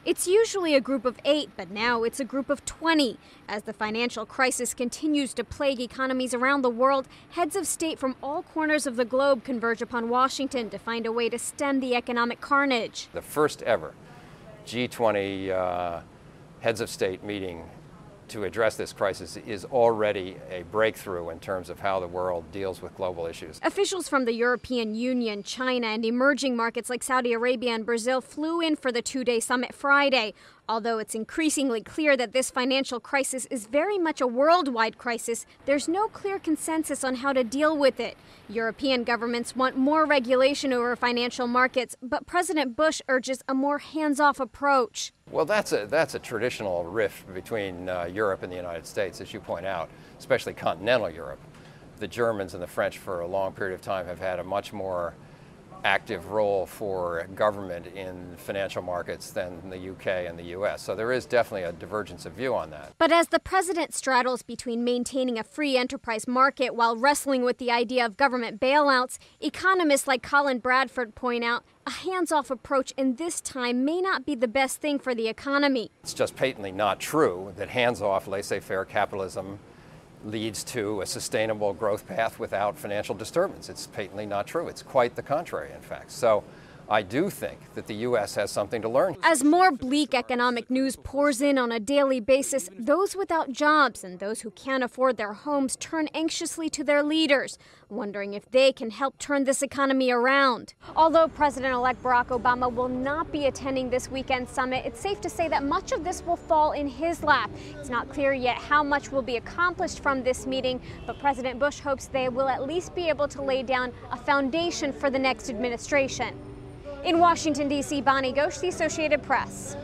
It's usually a group of 8, but now it's a group of 20. As the financial crisis continues to plague economies around the world, heads of state from all corners of the globe converge upon Washington to find a way to stem the economic carnage. The first ever G20 heads of state meeting to address this crisis is already a breakthrough in terms of how the world deals with global issues. Officials from the European Union, China, and emerging markets like Saudi Arabia and Brazil flew in for the two-day summit Friday. Although it's increasingly clear that this financial crisis is very much a worldwide crisis, there's no clear consensus on how to deal with it. European governments want more regulation over financial markets, but President Bush urges a more hands-off approach. Well, that's a traditional rift between Europe and the United States, as you point out, especially continental Europe. The Germans and the French for a long period of time have had a much more active role for government in financial markets than the UK and the US. So there is definitely a divergence of view on that. But as the president straddles between maintaining a free enterprise market while wrestling with the idea of government bailouts, economists like Colin Bradford point out a hands-off approach in this time may not be the best thing for the economy. It's just patently not true that hands-off laissez-faire capitalism leads to a sustainable growth path without financial disturbance. It's patently not true. It's quite the contrary, in fact. So I do think that the U.S. has something to learn. As more bleak economic news pours in on a daily basis, those without jobs and those who can't afford their homes turn anxiously to their leaders, wondering if they can help turn this economy around. Although President-elect Barack Obama will not be attending this weekend summit, it's safe to say that much of this will fall in his lap. It's not clear yet how much will be accomplished from this meeting, but President Bush hopes they will at least be able to lay down a foundation for the next administration. In Washington, D.C., Bonnie Ghosh, The Associated Press.